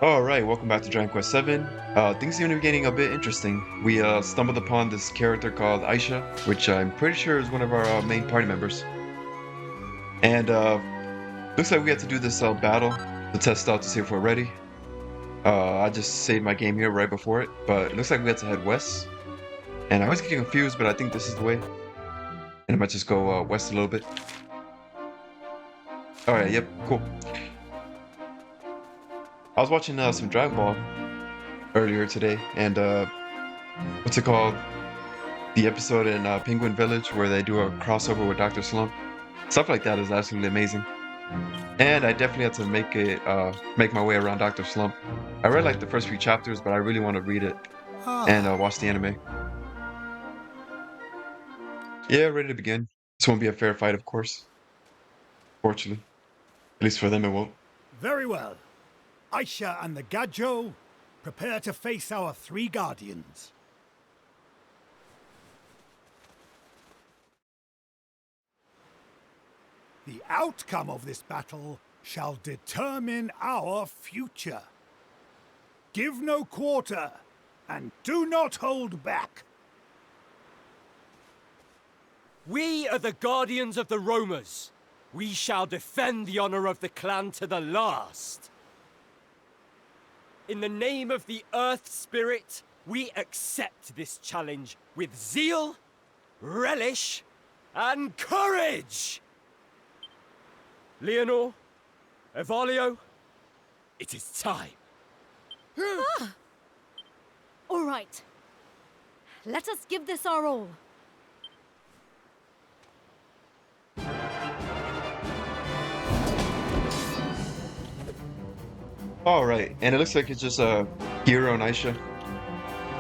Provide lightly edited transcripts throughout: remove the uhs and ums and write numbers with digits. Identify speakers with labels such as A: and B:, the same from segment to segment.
A: Alright, welcome back to Dragon Quest VII. Things seem to be getting a bit interesting. We stumbled upon this character called Aisha, which I'm pretty sure is one of our main party members. And looks like we have to do this battle to test out to see if we're ready. I just saved my game here right before it, but it looks like we have to head west. And I always get confused, but I think this is the way. And I might just go west a little bit. Alright, yep, cool. I was watching some Dragon Ball earlier today, and what's it called? The episode in Penguin Village where they do a crossover with Dr. Slump. Stuff like that is absolutely amazing. And I definitely had to make my way around Dr. Slump. I read like the first few chapters, but I really want to read it and watch the anime. Yeah, ready to begin. This won't be a fair fight, of course. Fortunately. At least for them, it won't.
B: Very well. Aisha and the Gajo, prepare to face our three guardians. The outcome of this battle shall determine our future. Give no quarter, and do not hold back.
C: We are the guardians of the Romas. We shall defend the honor of the clan to the last. In the name of the Earth Spirit, we accept this challenge with zeal, relish, and courage! Leonor, Evalio, it is time.
D: All right. Let us give this our all.
A: Alright, and it looks like it's just Hero and Aisha.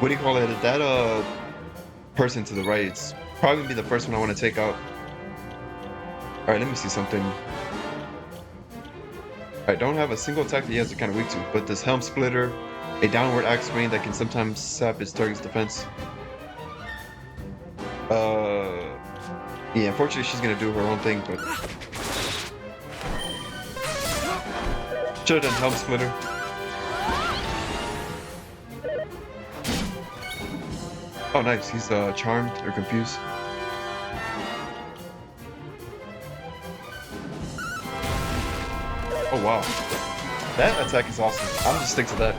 A: What do you call it? That person to the right, it's probably gonna be the first one I want to take out. Alright, let me see something. I don't have a single attack that he has kind of weak to, but this Helm Splitter, a downward axe rain that can sometimes sap his target's defense. Yeah, unfortunately she's gonna do her own thing, but should've done Helm Splitter. Oh nice, he's charmed or confused. Oh wow. That attack is awesome. I'm gonna stick to that.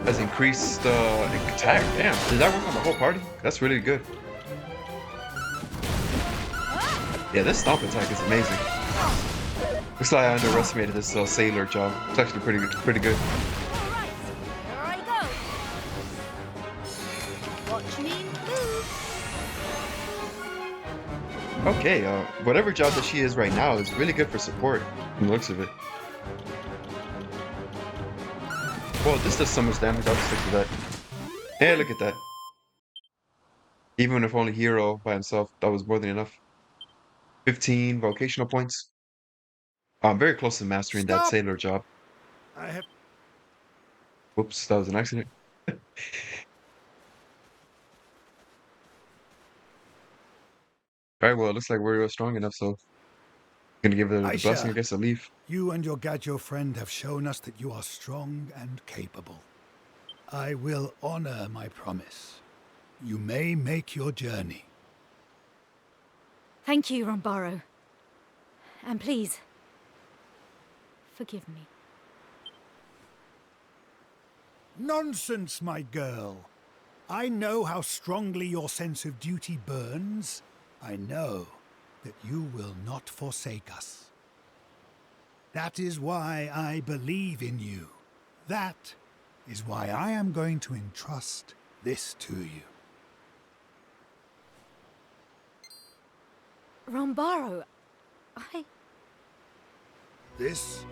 A: Has increased attack. Damn, did that work on the whole party? That's really good. Yeah, this stomp attack is amazing. Looks like I underestimated this sailor job. It's actually pretty good.
D: All right, here I go. Watch me move.
A: Okay, whatever job that she is right now is really good for support, from the looks of it. Well, this does so much damage, I'll just stick to that. Hey, look at that. Even if only Hero by himself, that was more than enough. 15 vocational points. I'm very close to mastering that
B: Stop!
A: sailor job.
B: I have...
A: Whoops, that was an accident. Alright, well, it looks like we're strong enough, so... Gonna give it a
B: Aisha.
A: blessing, I guess, to leave.
B: You and your Gajo friend have shown us that you are strong and capable. I will honor my promise. You may make your journey.
D: Thank you, Rambaro. And please, forgive me.
B: Nonsense, my girl. I know how strongly your sense of duty burns. I know that you will not forsake us. That is why I believe in you. That is why I am going to entrust this to you.
D: Rambaro,
B: This,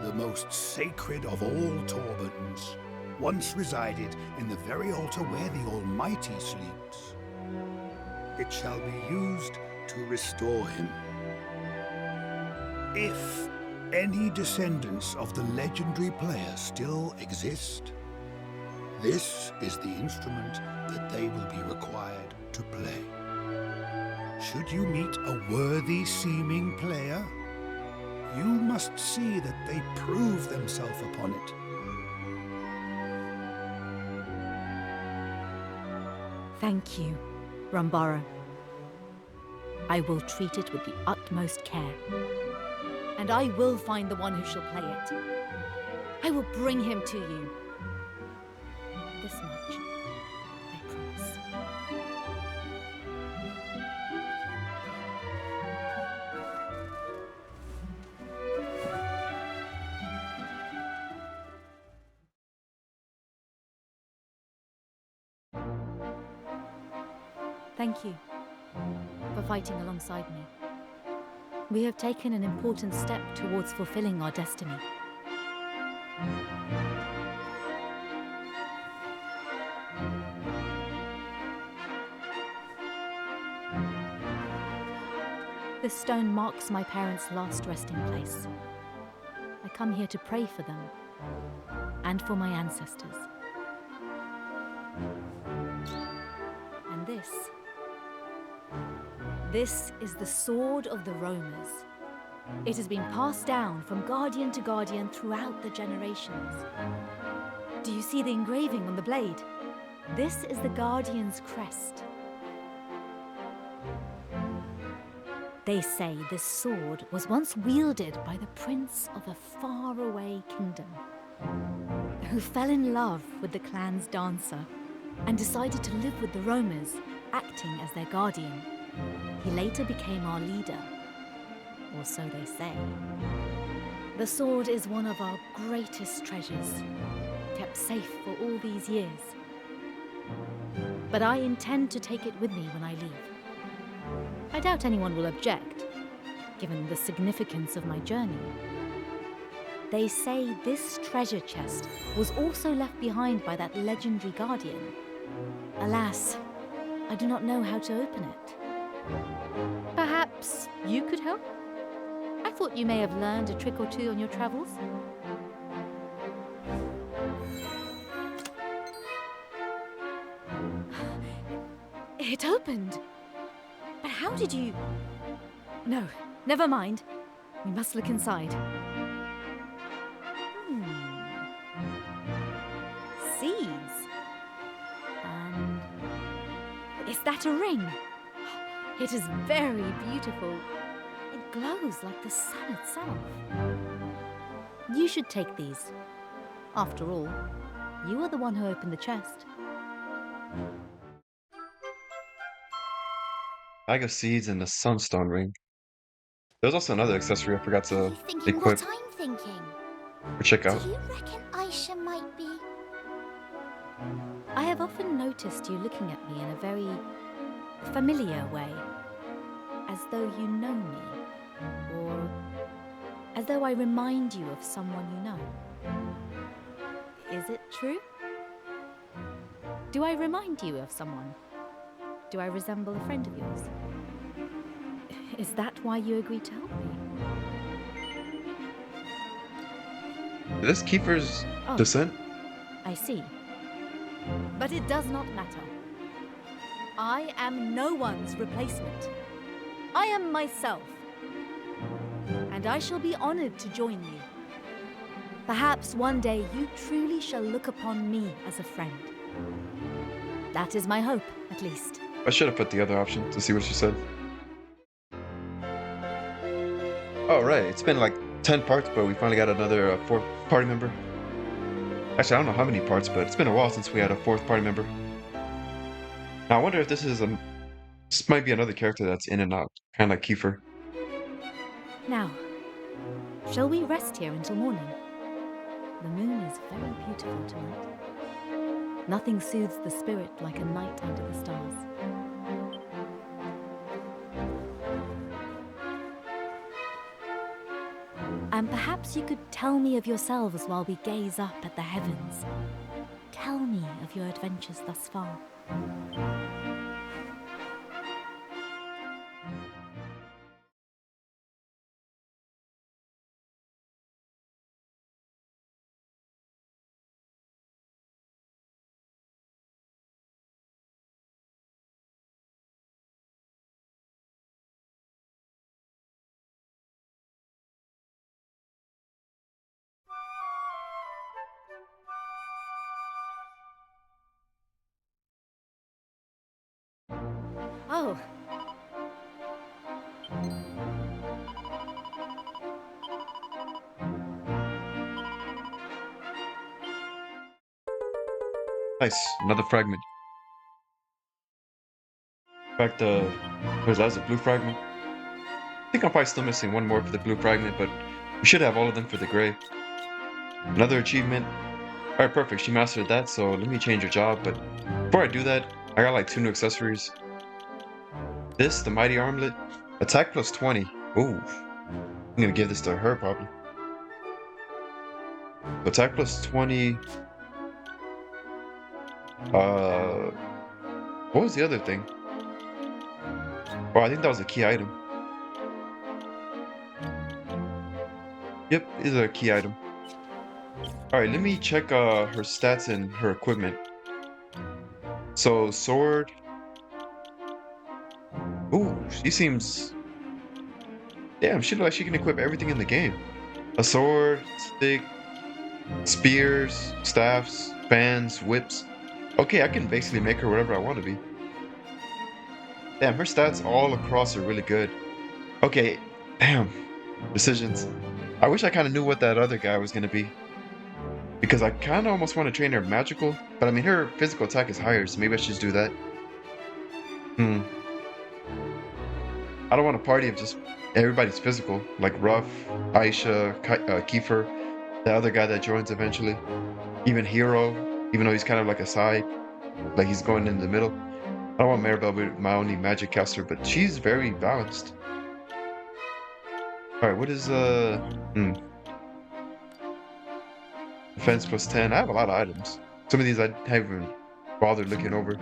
B: the most sacred of all Torbans, once resided in the very altar where the Almighty sleeps. It shall be used to restore him. If any descendants of the legendary player still exist, this is the instrument that they will be required to play. Should you meet a worthy-seeming player, you must must see that they prove themselves upon it.
E: Thank you, Rambara. I will treat it with the utmost care. And I will find the one who shall play it. I will bring him to you. This much, I promise. Thank you for fighting alongside me. We have taken an important step towards fulfilling our destiny. This stone marks my parents' last resting place. I come here to pray for them and for my ancestors. And this is the sword of the Romans. It has been passed down from guardian to guardian throughout the generations. Do you see the engraving on the blade? This is the guardian's crest. They say this sword was once wielded by the prince of a faraway kingdom, who fell in love with the clan's dancer and decided to live with the roamers, acting as their guardian. He later became our leader, or so they say. The sword is one of our greatest treasures, kept safe for all these years. But I intend to take it with me when I leave. I doubt anyone will object, given the significance of my journey. They say this treasure chest was also left behind by that legendary guardian. Alas, I do not know how to open it. Perhaps you could help? I thought you may have learned a trick or two on your travels. It opened! But how did you... No, never mind. We must look inside. Seeds. And... is that a ring? It is very beautiful. It glows like the sun itself. You should take these. After all, you are the one who opened the chest.
A: Bag of seeds and the sunstone ring. There's also another accessory I forgot
F: Are
A: to
F: you thinking
A: equip
F: what I'm thinking?
A: or check out.
F: Do you reckon Aisha might be?
E: I have often noticed you looking at me in a very familiar way. As though you know me. Or as though I remind you of someone you know. Is it true? Do I remind you of someone? Do I resemble a friend of yours? Is that why you agreed to help me?
A: Is this Kiefer's descent?
E: I see. But it does not matter. I am no one's replacement. I am myself. And I shall be honored to join you. Perhaps one day you truly shall look upon me as a friend. That is my hope, at least.
A: I should have put the other option to see what she said. Oh, right. It's been like 10 parts, but we finally got another fourth party member. Actually, I don't know how many parts, but it's been a while since we had a fourth party member. Now, I wonder if this is this might be another character that's in and out, kind of like Kiefer.
E: Now, shall we rest here until morning? The moon is very beautiful tonight. Nothing soothes the spirit like a night under the stars. And perhaps you could tell me of yourselves while we gaze up at the heavens. Tell me of your adventures thus far. Oh,
A: Nice, another fragment. In fact, what is that? Is a blue fragment? I think I'm probably still missing one more for the blue fragment, but we should have all of them for the gray. Another achievement. Alright, perfect. She mastered that, so let me change her job, but before I do that, I got like 2 new accessories. This, the Mighty Armlet, attack plus 20. Ooh, I'm gonna give this to her probably. Attack plus 20. What was the other thing? Oh, I think that was a key item. Yep, is a key item. Alright, let me check her stats and her equipment. So, sword. Ooh, she seems... Damn, she looks like she can equip everything in the game. A sword, stick, spears, staffs, fans, whips. Okay, I can basically make her whatever I want to be. Damn, her stats all across are really good. Okay, damn. Decisions. I wish I kind of knew what that other guy was going to be. Because I kind of almost want to train her magical. But I mean, her physical attack is higher, so maybe I should just do that. I don't want a party of just everybody's physical. Like Ruff, Aisha, Kiefer, the other guy that joins eventually. Even Hero, even though he's kind of like a side. Like he's going in the middle. I don't want Maribel to be my only magic caster, but she's very balanced. Alright, what is defense plus 10. I have a lot of items. Some of these I haven't bothered looking over.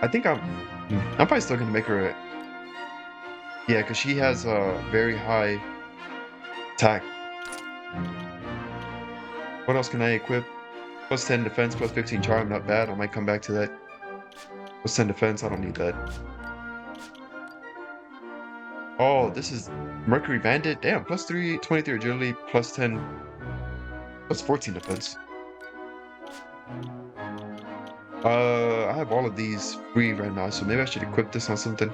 A: I think I'm probably still gonna make her yeah, because she has a very high attack. What else can I equip? Plus 10 defense, plus 15 charm, not bad. I might come back to that. Plus 10 defense, I don't need that. Oh, this is Mercury Bandit. Damn, plus 23 agility, plus 10, plus 14 defense. I have all of these free right now, so maybe I should equip this on something.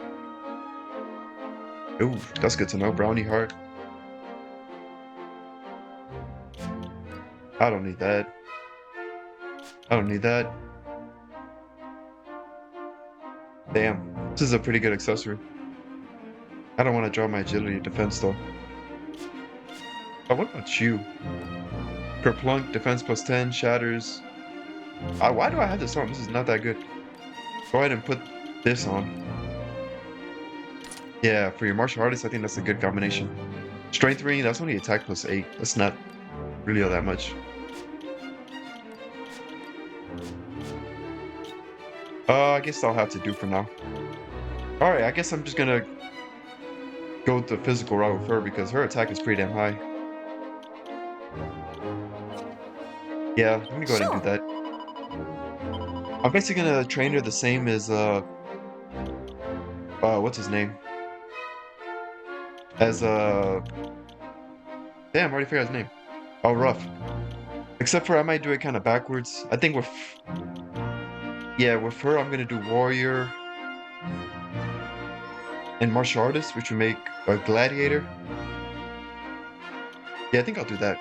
A: Ooh, that's good to know. Brownie Heart. I don't need that. I don't need that. Damn, this is a pretty good accessory. I don't want to draw my agility defense though. Oh, what about you? Kerplunk, defense plus 10, shatters. Why do I have this on? This is not that good. Go ahead and put this on. Yeah, for your martial artist, I think that's a good combination. Strength ring, that's only attack plus 8. That's not really all that much. I guess I'll have to do for now. Alright, I guess I'm just gonna go with the physical route with her because her attack is pretty damn high. Yeah, let me go ahead and do that. I'm basically gonna train her the same as what's his name? As damn, I already forgot his name. Oh, Ruff. Except for I might do it kind of backwards. I think with her I'm gonna do warrior and martial artist, which would make a gladiator. Yeah, I think I'll do that.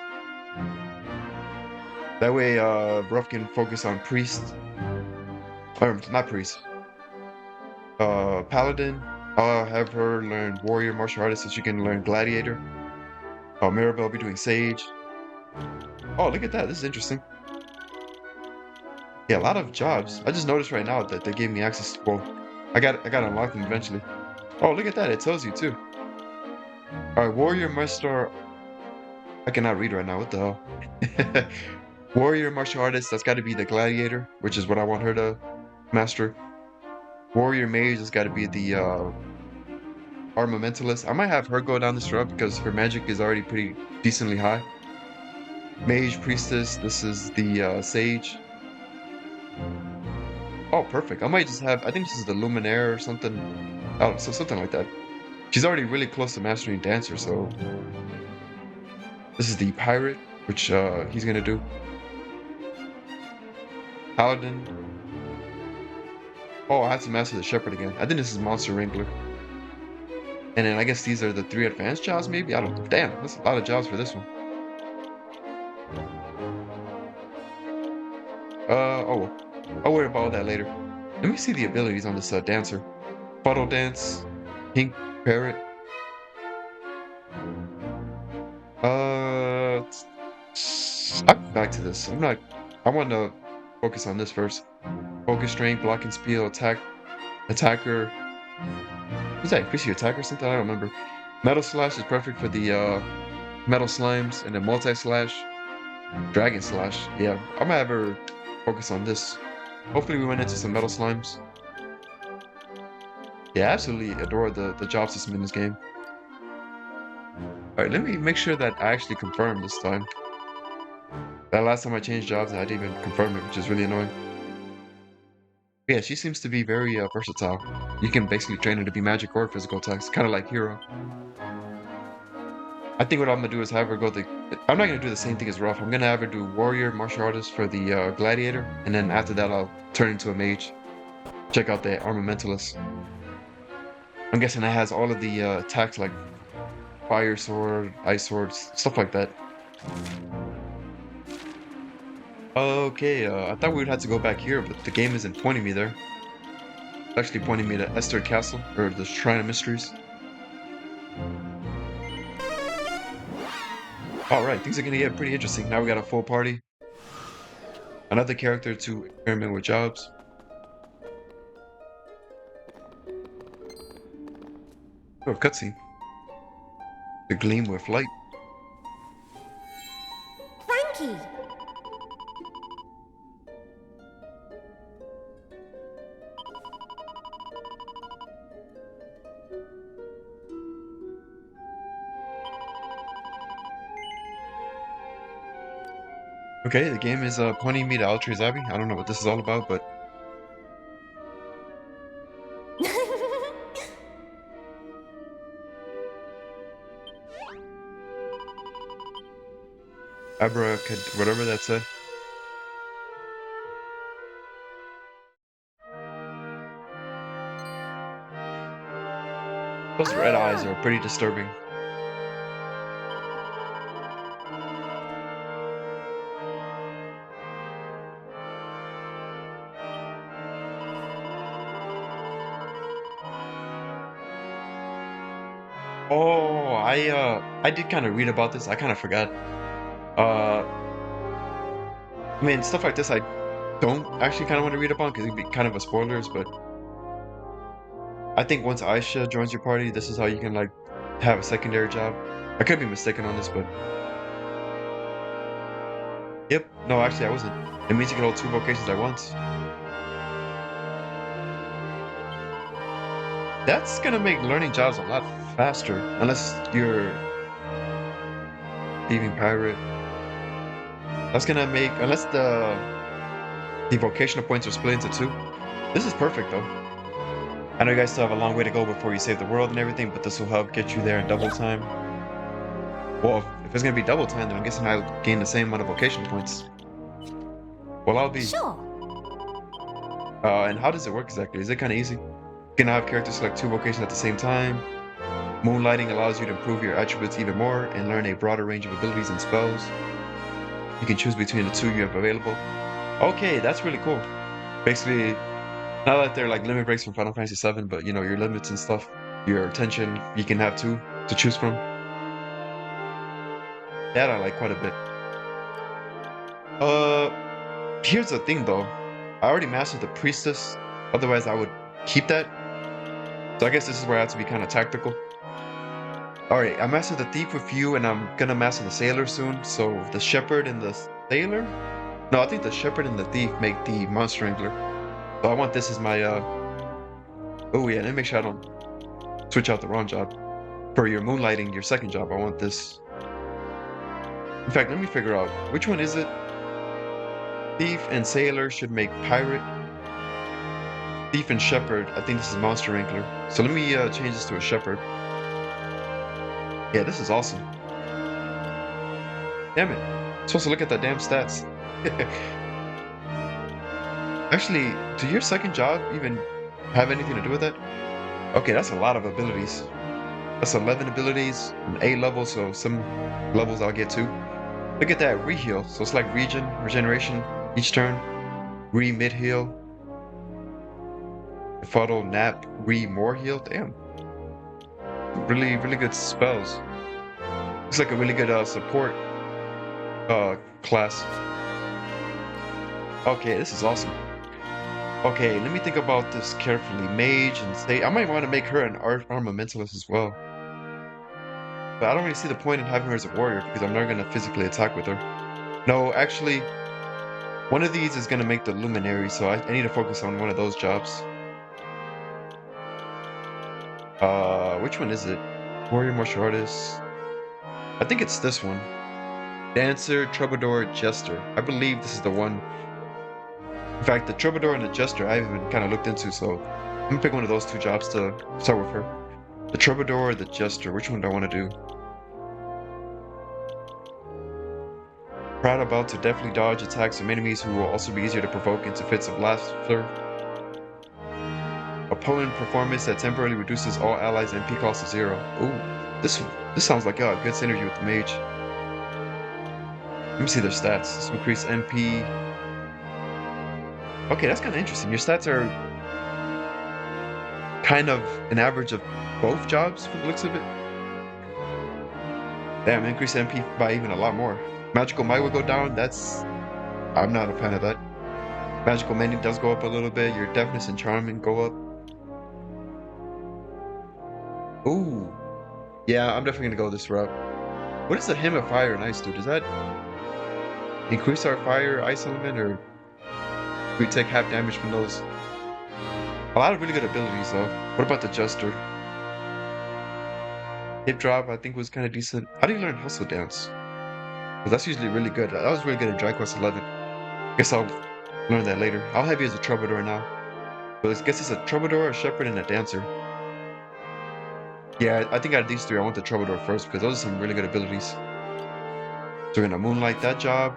A: That way, Ruff can focus on priest. Or, not priest. Paladin. I'll have her learn warrior martial artist so she can learn gladiator. Maribel will be doing sage. Oh, look at that. This is interesting. Yeah, a lot of jobs. I just noticed right now that they gave me access to, well, I got to unlock them eventually. Oh, look at that. It tells you too. Alright, warrior master. I cannot read right now. What the hell? Warrior martial artist, that's got to be the gladiator, which is what I want her to master. Warrior mage has got to be the armamentalist. I might have her go down this route because her magic is already pretty decently high. Mage, priestess, this is the sage. Oh, perfect. I might just have, I think this is the luminaire or something. Oh, so something like that. She's already really close to mastering dancer, so this is the pirate, which he's gonna do. Paladin. Oh, I have to master the Shepherd again. I think this is Monster Wrangler. And then I guess these are the 3 advanced jobs, maybe? I don't know. Damn, that's a lot of jobs for this one. Oh. I'll worry about all that later. Let me see the abilities on this dancer. Puddle Dance, Pink Parrot. I'll come back to this. I want to focus on this first. Focus Strength, Blocking Speed, Attacker. Is that increase your attack or something? I don't remember. Metal Slash is perfect for the Metal Slimes, and then Multi Slash, Dragon Slash. Yeah, I might have her focus on this. Hopefully we run into some Metal Slimes. Yeah, I absolutely adore the job system in this game. Alright, let me make sure that I actually confirm this time. That last time I changed jobs, I didn't even confirm it, which is really annoying. Yeah, she seems to be very versatile. You can basically train her to be magic or physical attacks, kind of like Hero. I think what I'm gonna do is have her go I'm not gonna do the same thing as Ruff. I'm gonna have her do Warrior, Martial Artist for the Gladiator, and then after that I'll turn into a Mage. Check out the Armamentalist. I'm guessing that has all of the attacks like Fire Sword, Ice Swords, stuff like that. Okay, I thought we would have to go back here, but the game isn't pointing me there. It's actually pointing me to Esther Castle, or the Shrine of Mysteries. Alright, things are gonna get pretty interesting. Now we got a full party. Another character to experiment with jobs. Oh, cutscene. The gleam with light.
F: Frankie!
A: Okay, the game is pointing me to Altria's Abbey. I don't know what this is all about, but whatever that said. Those red eyes are pretty disturbing. Oh, I did kind of read about this. I kind of forgot. I mean, stuff like this I don't actually kind of want to read up on because it'd be kind of a spoilers, but I think once Aisha joins your party, this is how you can like have a secondary job. I could be mistaken on this, but yep. No, actually I wasn't. It means you can hold 2 vocations at once. That's gonna make learning jobs a lot faster, unless you're thieving pirate. That's gonna make, unless the vocational points are split into 2. This is perfect though. I know you guys still have a long way to go before you save the world and everything, but this will help get you there in double time. Well, if it's gonna be double time, then I'm guessing I'll gain the same amount of vocational points. Well, I'll be.
F: Sure.
A: And how does it work exactly? Is it kind of easy? You can have characters select 2 vocations at the same time. Moonlighting allows you to improve your attributes even more and learn a broader range of abilities and spells. You can choose between the 2 you have available. Okay, that's really cool. Basically, not that they're like limit breaks from Final Fantasy VII, but you know, your limits and stuff, your attention, you can have 2 to choose from. That I like quite a bit. Here's the thing though. I already mastered the Priestess, otherwise I would keep that. So I guess this is where I have to be kind of tactical. Alright, I mastered the Thief with you, and I'm gonna master the Sailor soon. So the Shepherd and the Sailor? No, I think the Shepherd and the Thief make the Monster Wrangler. So I want this as my, oh yeah, let me make sure I don't switch out the wrong job. For your Moonlighting, your second job, I want this. In fact, let me figure out, which one is it? Thief and Sailor should make Pirate. Thief and Shepherd, I think this is Monster Wrangler. So let me change this to a Shepherd. Yeah, this is awesome. Damn it. I'm supposed to look at the damn stats. Actually, do your second job even have anything to do with that? Okay, that's a lot of abilities. That's 11 abilities, an A level, so some levels I'll get to. Look at that, re-heal. So it's like regeneration each turn. Re-mid heal. Befuddle, nap, re-more heal. Damn. Really, really good spells. Looks like a really good support class. Okay, this is awesome. Okay, let me think about this carefully. Mage and say I might want to make her an armamentalist as well. But I don't really see the point in having her as a warrior because I'm not going to physically attack with her. No, actually, one of these is going to make the luminary, so I need to focus on one of those jobs. Which one is it? Warrior, martial artist. I think it's this one. Dancer, troubadour, jester. I believe this is the one. In fact, the troubadour and the jester I haven't kind of looked into, so I'm gonna pick one of those two jobs to start with her. The troubadour or the jester, which one do I want to do? Proud about to definitely dodge attacks from enemies who will also be easier to provoke into fits of laughter. Opponent performance that temporarily reduces all allies' MP cost to 0. Ooh, this sounds like a good synergy with the mage. Let me see their stats. This increase MP. Okay, that's kind of interesting. Your stats are kind of an average of both jobs from the looks of it. Damn, increase MP by even a lot more. Magical might will go down. I'm not a fan of that. Magical mending does go up a little bit. Your deafness and charming go up. Ooh. Yeah, I'm definitely gonna go this route. What does the Hymn of Fire and Ice do? Does that increase our fire ice element, or do we take half damage from those? A lot of really good abilities though. What about the Jester? Hip drop I think was kind of decent. How do you learn Hustle Dance? Because that's usually really good. That was really good in Dragon Quest 11. Guess I'll learn that later. I'll have you as a troubadour now. But I guess it's a troubadour, a shepherd, and a dancer. Yeah, I think out of these three, I want the troubadour first because those are some really good abilities. So we're gonna moonlight that job.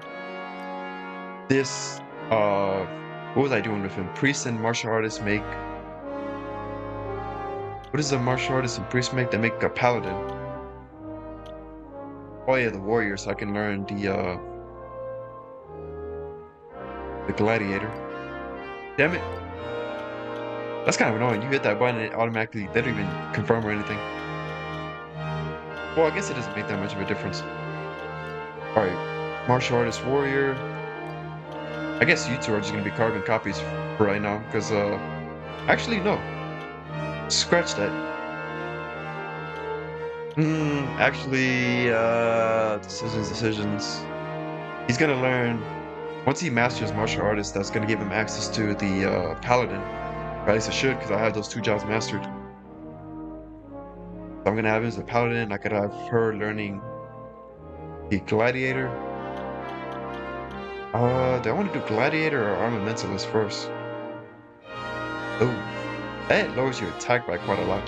A: This, what was I doing with him? Priest and martial artist make. What does a martial artist and priest make? They make a paladin. Oh yeah, the warrior, so I can learn the gladiator. Damn it. That's kind of annoying. You hit that button and it automatically, they don't even confirm or anything. Well, I guess it doesn't make that much of a difference. Alright, martial artist, warrior. I guess you two are just going to be carbon copies for right now, because, actually, no. Scratch that. Decisions. He's going to learn, once he masters martial artist, that's going to give him access to the, paladin. Or at least it should, because I have those two jobs mastered. So I'm going to have him as a paladin. I could have her learning the gladiator. Do I want to do gladiator or armamentalist first? Oh, that lowers your attack by quite a lot.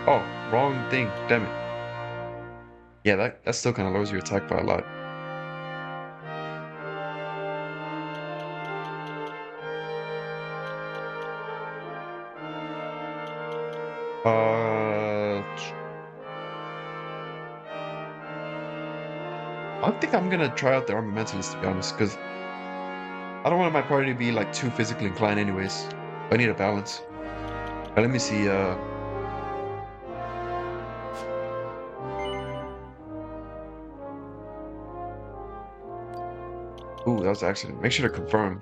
A: Oh, wrong thing. Damn it. Yeah, that still kind of lowers your attack by a lot. I think I'm gonna try out the armamentalist, to be honest, because I don't want my party to be like too physically inclined anyways. I need a balance. But let me see, ooh, that was an accident. Make sure to confirm.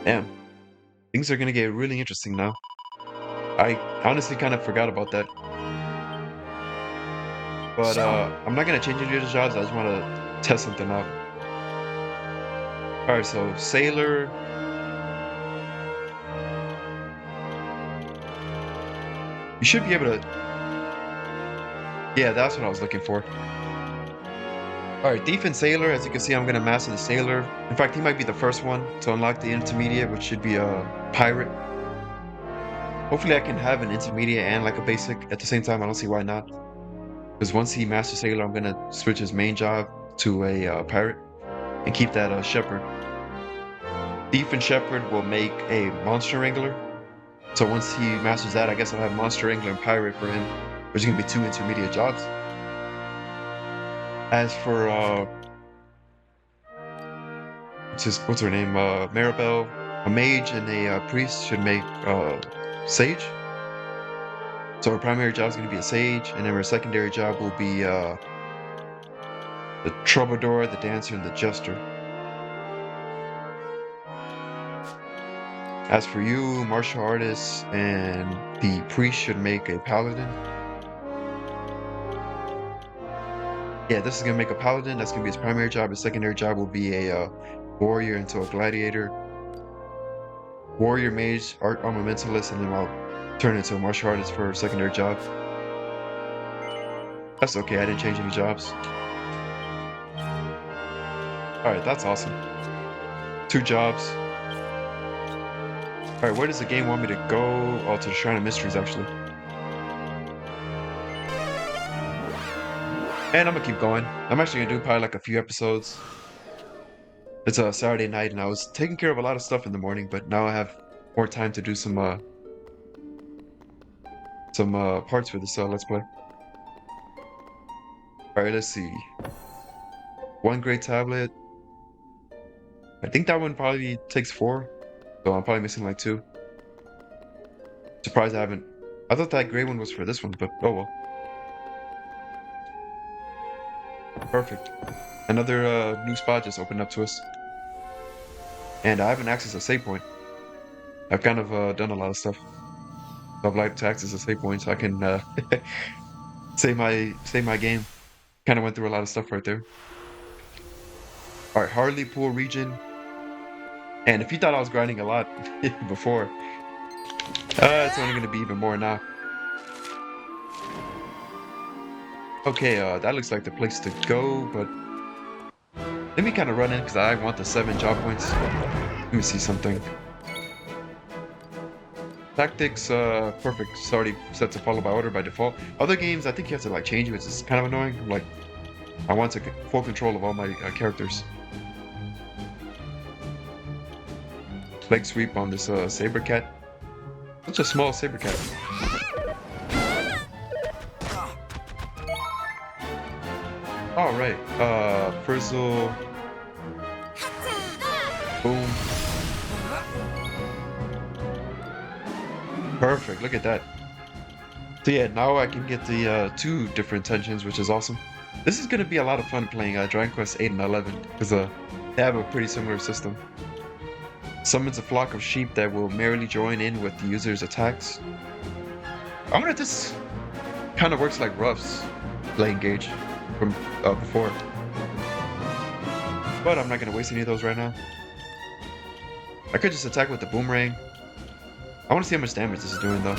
A: Damn. Things are gonna get really interesting now. I honestly kind of forgot about that. But I'm not gonna change any of the jobs, I just wanna test something out. Alright, so Sailor. You should be able to. Yeah, that's what I was looking for. Alright, Thief and Sailor, as you can see, I'm gonna master the Sailor. In fact, he might be the first one to unlock the intermediate, which should be a pirate. Hopefully I can have an intermediate and like a basic at the same time. I don't see why not. Because once he masters Sailor, I'm gonna switch his main job to a pirate and keep that shepherd. Thief and shepherd will make a monster wrangler. So once he masters that, I guess I'll have monster wrangler and pirate for him, which is gonna be 2 intermediate jobs. As for what's her name? Maribel, a mage and a priest should make sage. So her primary job is going to be a sage, and then her secondary job will be the troubadour, the dancer, and the jester. As for you, martial artist and the priest should make a paladin. Yeah, this is going to make a paladin. That's going to be his primary job. His secondary job will be a warrior into a gladiator. Warrior mage, art armamentalist, and then I'll turn into a martial artist for a secondary job. That's okay, I didn't change any jobs. Alright, that's awesome. 2 jobs. Alright, where does the game want me to go? Oh, to the Shrine of Mysteries, actually. And I'm gonna keep going. I'm actually gonna do probably like a few episodes. It's a Saturday night, and I was taking care of a lot of stuff in the morning, but now I have more time to do some parts for this Let's Play. Alright, let's see. 1 great tablet. I think that one probably takes 4, so I'm probably missing like 2. Surprised I haven't. I thought that gray one was for this one, but oh well. Perfect. Another new spot just opened up to us. And I haven't accessed a save point. I've kind of done a lot of stuff. So I'd like to access a save point so I can save my game. Kind of went through a lot of stuff right there. Alright, Hardlypool region. And if you thought I was grinding a lot before, it's only going to be even more now. Okay, that looks like the place to go, but let me kind of run in because I want the 7 job points. Let me see something. Tactics, perfect. It's already set to follow by order by default. Other games, I think you have to like change it, which is kind of annoying. I'm like, I want full control of all my characters. Leg sweep on this saber cat. Such a small saber cat. All right, Frizzle. Boom. Perfect, look at that. So yeah, now I can get the 2 different tensions, which is awesome. This is going to be a lot of fun playing Dragon Quest 8 and 11, because they have a pretty similar system. Summons a flock of sheep that will merrily join in with the user's attacks. I wonder if this kind of works like Ruff's playing gauge from before. But I'm not going to waste any of those right now. I could just attack with the boomerang. I want to see how much damage this is doing though.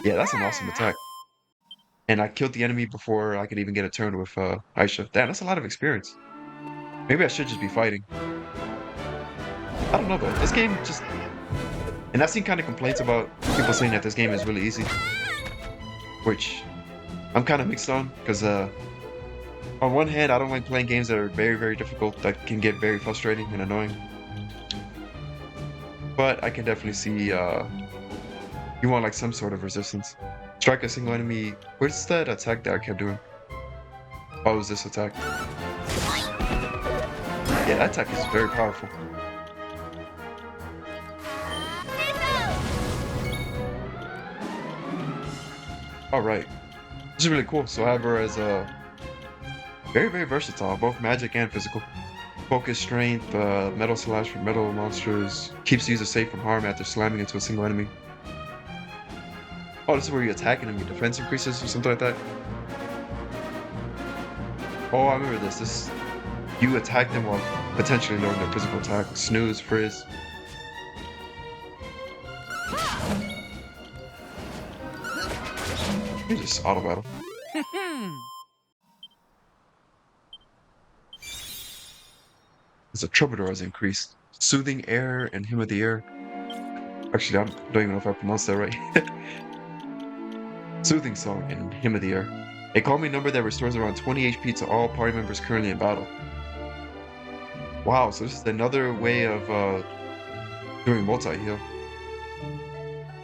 A: Yeah, that's an awesome attack. And I killed the enemy before I could even get a turn with Aisha. Damn, that's a lot of experience. Maybe I should just be fighting. I don't know though. This game just... And I've seen kind of complaints about people saying that this game is really easy. Which I'm kind of mixed on, because on one hand, I don't like playing games that are very, very difficult, that can get very frustrating and annoying. But I can definitely see you want like some sort of resistance. Strike a single enemy. Where's that attack that I kept doing? Oh, it was this attack. Yeah, that attack is very powerful. Alright. This is really cool. So I have her as a very, very versatile, both magic and physical. Focus strength, metal slash for metal monsters. Keeps the user safe from harm after slamming into a single enemy. Oh, this is where you attack and your defense increases or something like that. Oh, I remember this. You attack them while potentially lowering their physical attack. Snooze, frizz. You just auto battle. As a troubadour has increased. Soothing air and hymn of the air. Actually, I don't even know if I pronounced that right. Soothing song and hymn of the air. A call me number that restores around 20 HP to all party members currently in battle. Wow, so this is another way of doing multi-heal.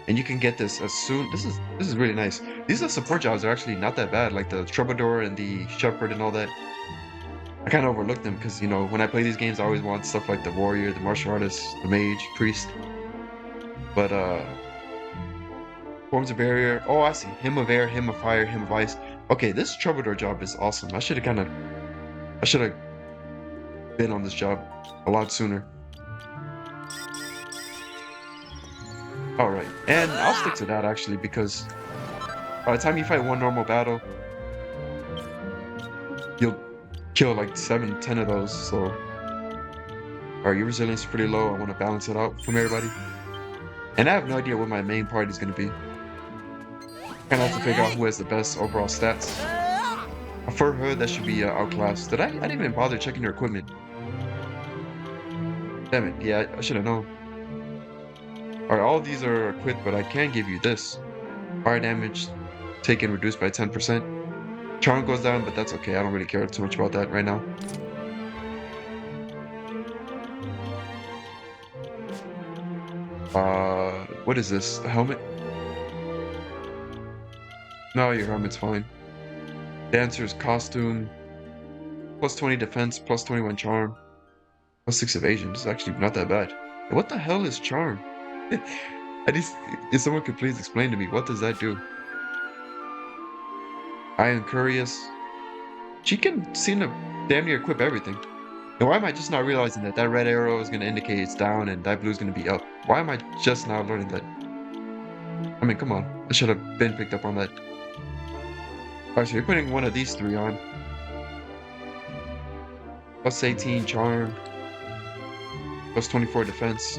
A: And you can get this as soon. This is really nice. These are support jobs are actually not that bad, like the Troubadour and the Shepherd and all that. I kind of overlooked them because, you know, when I play these games, I always want stuff like the Warrior, the Martial Artist, the Mage, Priest. But, Forms of Barrier. Oh, I see. Hymn of Air, Hymn of Fire, Hymn of Ice. Okay, this Troubadour job is awesome. I should have been on this job a lot sooner. Alright, and I'll stick to that actually because by the time you fight one normal battle, you'll kill like 7, 10 of those, so... Alright, your resilience is pretty low. I want to balance it out from everybody. And I have no idea what my main party is going to be. Kind of have to figure out who has the best overall stats. For her, that should be outclassed. I didn't even bother checking her equipment. Damn it, yeah, I should have known. Alright, all of these are equipped, but I can give you this. Fire damage taken reduced by 10%. Charm goes down, but that's okay. I don't really care too much about that right now. What is this? A helmet? No, your helmet's fine. Dancer's costume. Plus 20 defense, plus 21 charm. Plus 6 evasion. It's actually not that bad. What the hell is charm? If someone could please explain to me, what does that do? Iron Curious. She can seem to damn near equip everything. And why am I just not realizing that that red arrow is going to indicate it's down and that blue is going to be up? Why am I just now learning that? I mean, come on. I should have been picked up on that. Alright, so you're putting one of these 3 on. Plus 18 charm. Plus 24 defense.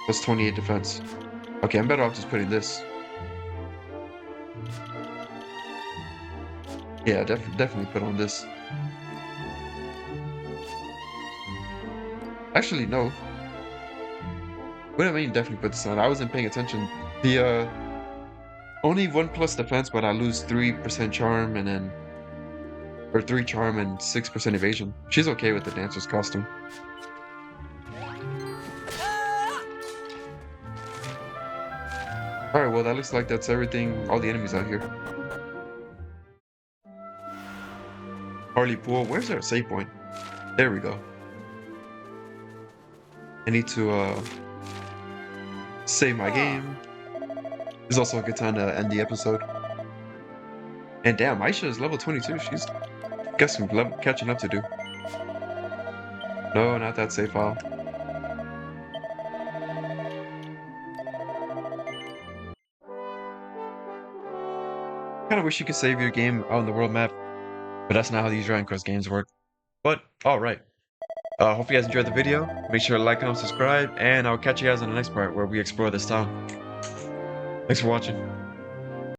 A: Plus 28 defense. Okay, I'm better off just putting this. Yeah, definitely put on this. Actually, no. What do I mean definitely put this on? I wasn't paying attention. The, only 1 plus defense, but I lose 3% charm and then... Or 3 charm and 6% evasion. She's okay with the dancer's costume. Alright, well that looks like that's everything, all the enemies out here. Hardlypool, where's our save point? There we go. I need to save my game. This is also a good time to end the episode. And damn, Aisha is level 22, she's got some catching up to do. No, not that save file. Kinda wish you could save your game out on the world map, but that's not how these Dragon Quest games work. But, alright. Hope you guys enjoyed the video. Make sure to like, comment, subscribe, and I'll catch you guys on the next part where we explore this town. Thanks for watching.